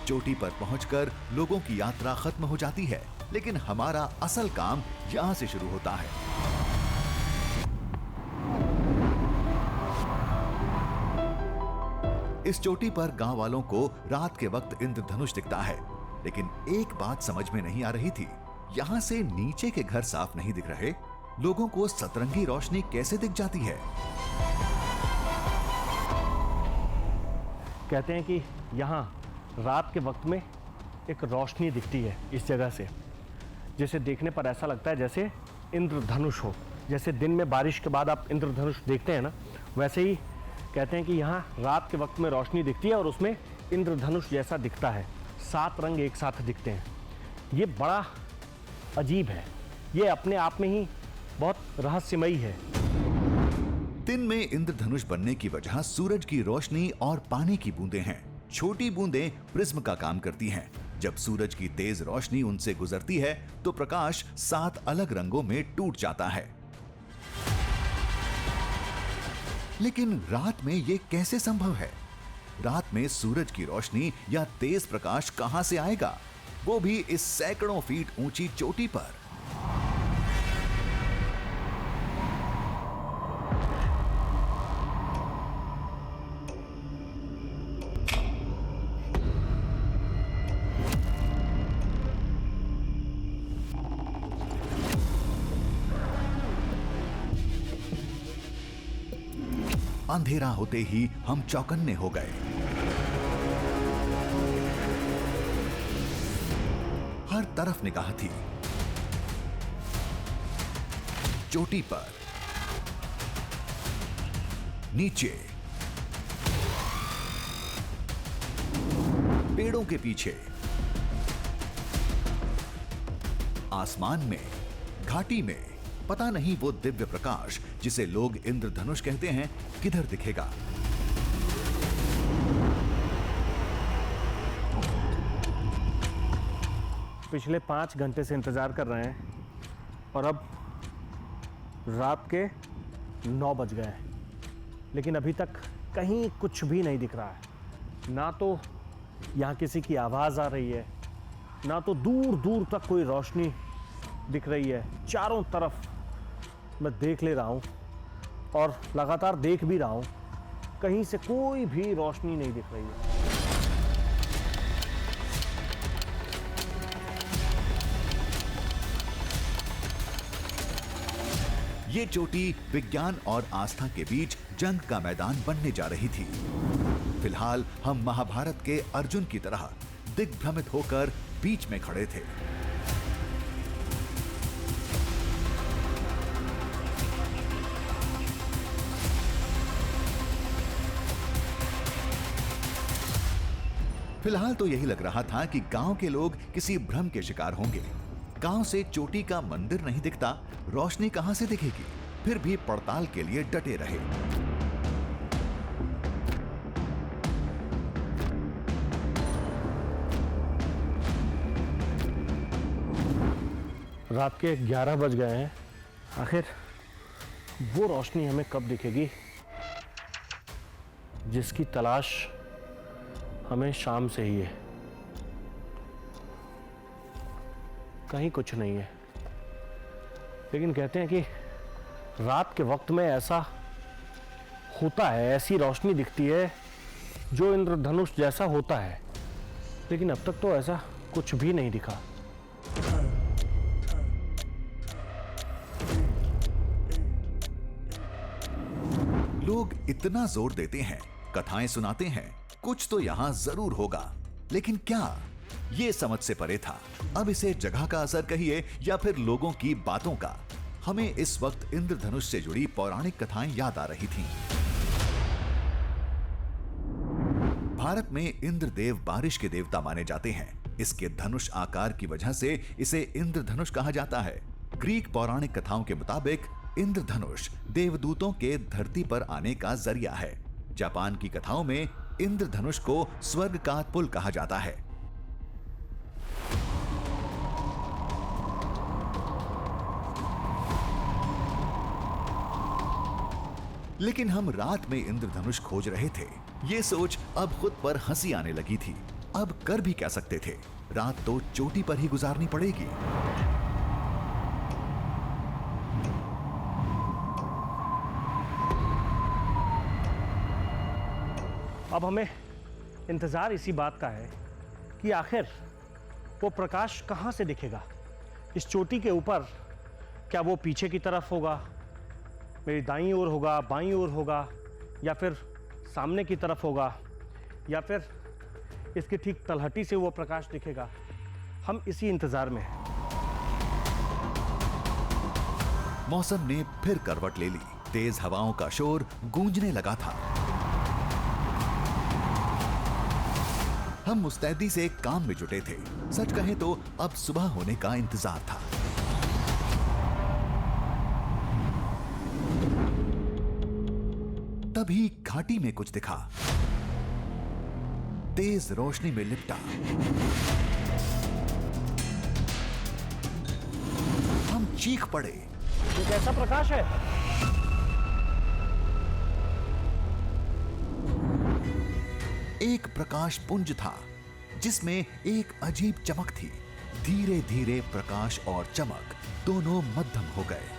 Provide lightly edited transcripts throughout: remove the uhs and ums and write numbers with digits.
चोटी पर पहुंचकर लोगों की यात्रा खत्म हो जाती है, लेकिन हमारा असल काम यहां से शुरू होता है। इस चोटी पर गांव वालों को रात के वक्त इंद्रधनुष दिखता है, लेकिन एक बात समझ में नहीं आ रही थी, यहाँ से नीचे के घर साफ नहीं दिख रहे, लोगों को सतरंगी रोशनी कैसे दिख जाती है। कहते हैं कि यहाँ रात के वक्त में एक रोशनी दिखती है इस जगह से, जिसे देखने पर ऐसा लगता है जैसे इंद्रधनुष हो। जैसे दिन में बारिश के बाद आप इंद्रधनुष देखते हैं ना, वैसे ही कहते हैं कि यहाँ रात के वक्त में रोशनी दिखती है और उसमें इंद्रधनुष जैसा दिखता है, 7 रंग एक साथ दिखते हैं। ये बड़ा अजीब है, ये अपने आप में ही बहुत रहस्यमयी है। दिन में इंद्रधनुष बनने की वजह सूरज की रोशनी और पानी की बूंदें हैं। छोटी बूंदें प्रिज्म का काम करती हैं। जब सूरज की तेज रोशनी उनसे गुजरती है तो प्रकाश 7 अलग रंगों में टूट जाता है। लेकिन रात में यह कैसे संभव है? रात में सूरज की रोशनी या तेज प्रकाश कहां से आएगा, वो भी इस सैकड़ों फीट ऊंची चोटी पर। अंधेरा होते ही हम चौकन्ने हो गए। हर तरफ निगाह थी। चोटी पर, नीचे, पेड़ों के पीछे, आसमान में, घाटी में, पता नहीं वो दिव्य प्रकाश जिसे लोग इंद्रधनुष कहते हैं किधर दिखेगा। पिछले 5 घंटे से इंतजार कर रहे हैं और अब रात के 9 बज गए हैं, लेकिन अभी तक कहीं कुछ भी नहीं दिख रहा है। ना तो यहाँ किसी की आवाज़ आ रही है, ना तो दूर दूर तक कोई रोशनी दिख रही है। चारों तरफ मैं देख ले रहा हूँ और लगातार देख भी रहा हूँ, कहीं से कोई भी रोशनी नहीं दिख रही है। ये चोटी विज्ञान और आस्था के बीच जंग का मैदान बनने जा रही थी। फिलहाल हम महाभारत के अर्जुन की तरह दिग्भ्रमित होकर बीच में खड़े थे। फिलहाल तो यही लग रहा था कि गांव के लोग किसी भ्रम के शिकार होंगे। गांव से चोटी का मंदिर नहीं दिखता, रोशनी कहां से दिखेगी? फिर भी पड़ताल के लिए डटे रहे। रात के 11 बज गए हैं। आखिर वो रोशनी हमें कब दिखेगी जिसकी तलाश हमें शाम से ही है? कहीं कुछ नहीं है। लेकिन कहते हैं कि रात के वक्त में ऐसा होता है, ऐसी रोशनी दिखती है जो इंद्रधनुष जैसा होता है, लेकिन अब तक तो ऐसा कुछ भी नहीं दिखा। लोग इतना जोर देते हैं, कथाएं सुनाते हैं, कुछ तो यहां जरूर होगा, लेकिन क्या? ये समझ से परे था। अब इसे जगह का असर कहिए या फिर लोगों की बातों का, हमें इस वक्त इंद्रधनुष से जुड़ी पौराणिक कथाएं याद आ रही थीं। भारत में इंद्रदेव बारिश के देवता माने जाते हैं। इसके धनुष आकार की वजह से इसे इंद्रधनुष कहा जाता है। ग्रीक पौराणिक कथाओं के मुताबिक इंद्रधनुष देवदूतों के धरती पर आने का जरिया है। जापान की कथाओं में इंद्रधनुष को स्वर्ग का पुल कहा जाता है। लेकिन हम रात में इंद्रधनुष खोज रहे थे। ये सोच अब खुद पर हंसी आने लगी थी। अब कर भी क्या सकते थे, रात तो चोटी पर ही गुजारनी पड़ेगी। अब हमें इंतजार इसी बात का है कि आखिर वो प्रकाश कहां से दिखेगा। इस चोटी के ऊपर क्या वो पीछे की तरफ होगा, मेरी दाईं ओर होगा, बाईं ओर होगा, या फिर सामने की तरफ होगा, या फिर इसकी ठीक तलहटी से वो प्रकाश दिखेगा। हम इसी इंतजार में हैं। मौसम ने फिर करवट ले ली। तेज हवाओं का शोर गूंजने लगा था। हम मुस्तैदी से काम में जुटे थे। सच कहें तो अब सुबह होने का इंतजार था। तभी घाटी में कुछ दिखा, तेज रोशनी में लिपटा। हम चीख पड़े। ये कैसा प्रकाश है? एक प्रकाश पुंज था जिसमें एक अजीब चमक थी। धीरे धीरे प्रकाश और चमक दोनों मध्यम हो गए।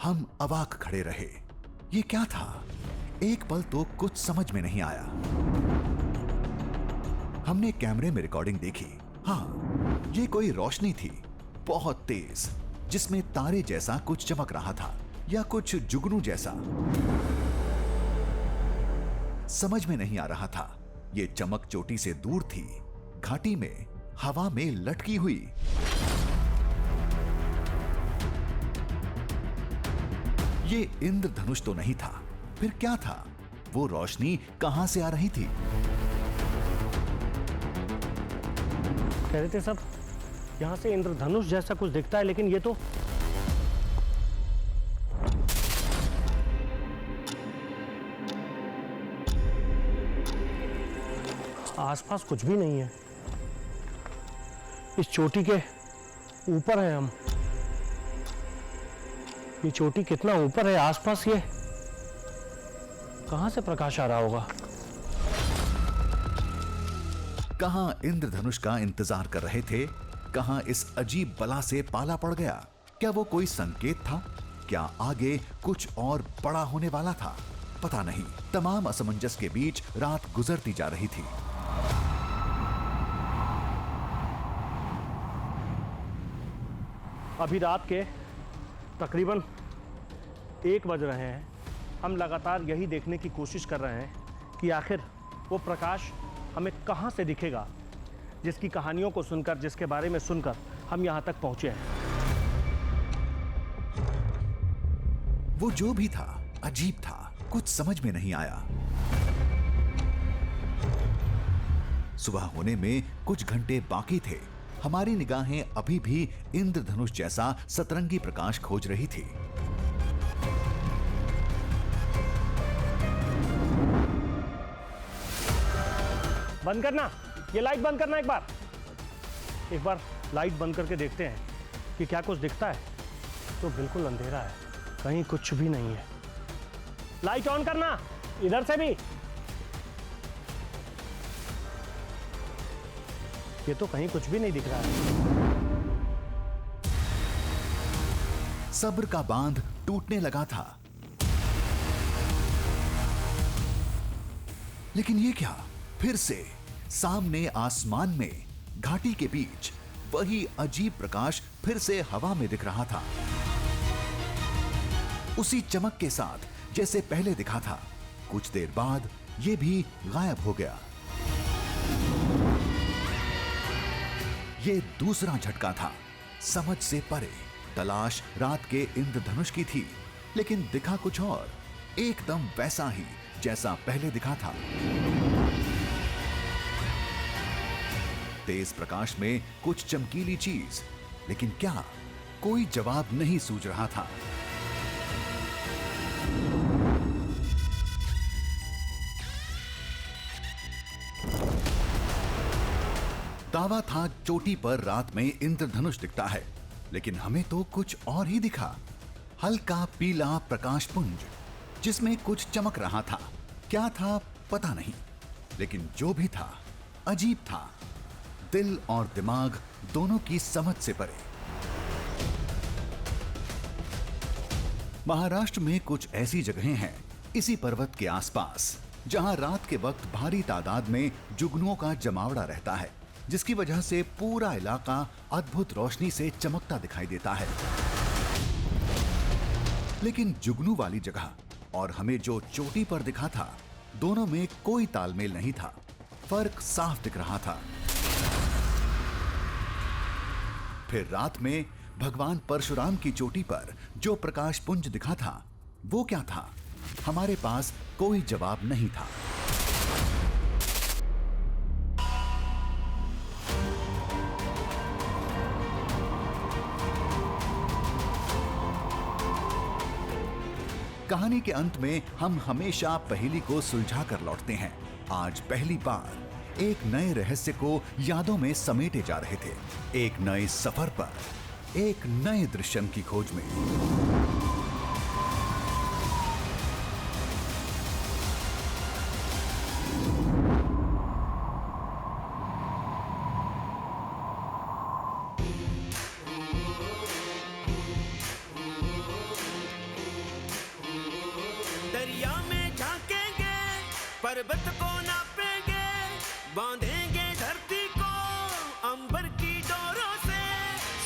हम अवाक खड़े रहे। ये क्या था? एक पल तो कुछ समझ में नहीं आया। हमने कैमरे में रिकॉर्डिंग देखी। हाँ, ये कोई रोशनी थी, बहुत तेज, जिसमें तारे जैसा कुछ चमक रहा था या कुछ जुगनू जैसा। समझ में नहीं आ रहा था। ये चमक चोटी से दूर थी, घाटी में, हवा में लटकी हुई। ये इंद्रधनुष तो नहीं था, फिर क्या था? वो रोशनी कहां से आ रही थी? कह रहे थे सब यहां से इंद्रधनुष जैसा कुछ दिखता है, लेकिन ये तो आसपास कुछ भी नहीं है। इस चोटी के ऊपर है हम। ये चोटी कितना ऊपर है, आसपास ये कहां से प्रकाश आ रहा होगा? कहां इंद्रधनुष का इंतजार कर रहे थे, कहां इस अजीब बला से पाला पड़ गया। क्या वो कोई संकेत था? क्या आगे कुछ और बड़ा होने वाला था? पता नहीं। तमाम असमंजस के बीच रात गुजरती जा रही थी। अभी रात के तकरीबन 1 बज रहे हैं। हम लगातार यही देखने की कोशिश कर रहे हैं कि आखिर वो प्रकाश हमें कहां से दिखेगा, जिसकी कहानियों को सुनकर, जिसके बारे में सुनकर हम यहां तक पहुंचे हैं। वो जो भी था, अजीब था, कुछ समझ में नहीं आया। सुबह होने में कुछ घंटे बाकी थे। हमारी निगाहें अभी भी इंद्रधनुष जैसा सतरंगी प्रकाश खोज रही थी। बंद करना, ये लाइट बंद करना। एक बार लाइट बंद करके देखते हैं कि क्या कुछ दिखता है। तो बिल्कुल अंधेरा है, कहीं कुछ भी नहीं है। लाइट ऑन करना, इधर से भी। ये तो कहीं कुछ भी नहीं दिख रहा है। सब्र का बांध टूटने लगा था। लेकिन ये क्या? फिर से सामने आसमान में, घाटी के बीच, वही अजीब प्रकाश फिर से हवा में दिख रहा था, उसी चमक के साथ जैसे पहले दिखा था। कुछ देर बाद ये भी गायब हो गया। ये दूसरा झटका था, समझ से परे। तलाश रात के इंद्रधनुष की थी, लेकिन दिखा कुछ और, एकदम वैसा ही जैसा पहले दिखा था। तेज प्रकाश में कुछ चमकीली चीज, लेकिन क्या? कोई जवाब नहीं सूझ रहा था। दावा था चोटी पर रात में इंद्रधनुष दिखता है, लेकिन हमें तो कुछ और ही दिखा। हल्का पीला प्रकाश पुंज जिसमें कुछ चमक रहा था। क्या था पता नहीं, लेकिन जो भी था अजीब था। दिल और दिमाग दोनों की समझ से परे। महाराष्ट्र में कुछ ऐसी जगहें हैं इसी पर्वत के आसपास जहां रात के वक्त भारी तादाद में जुगनुओं का जमावड़ा रहता है, जिसकी वजह से पूरा इलाका अद्भुत रोशनी से चमकता दिखाई देता है। लेकिन जुगनू वाली जगह और हमें जो चोटी पर दिखा था, दोनों में कोई तालमेल नहीं था। फर्क साफ दिख रहा था। फिर रात में भगवान परशुराम की चोटी पर जो प्रकाश पुंज दिखा था, वो क्या था? हमारे पास कोई जवाब नहीं था। कहानी के अंत में हम हमेशा पहेली को सुलझा कर लौटते हैं। आज पहली बार एक नए रहस्य को यादों में समेटे जा रहे थे, एक नए सफर पर, एक नए दृश्यम की खोज में। दरिया में झांकेंगे, पर्वत को नापेंगे, बांधेंगे धरती को अंबर की डोरों से।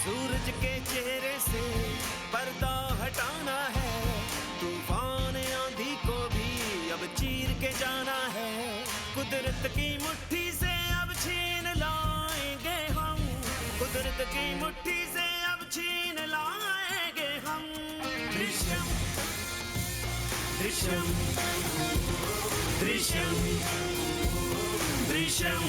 सूरज के चेहरे से पर्दा हटाना है, तूफान आंधी को भी अब चीर के जाना है। कुदरत की मुट्ठी से अब छीन लाएंगे हम, कुदरत की मुट्ठी से अब छीन लाएंगे हम। दृश्यम दृश्यम दृश्यम दृश्यम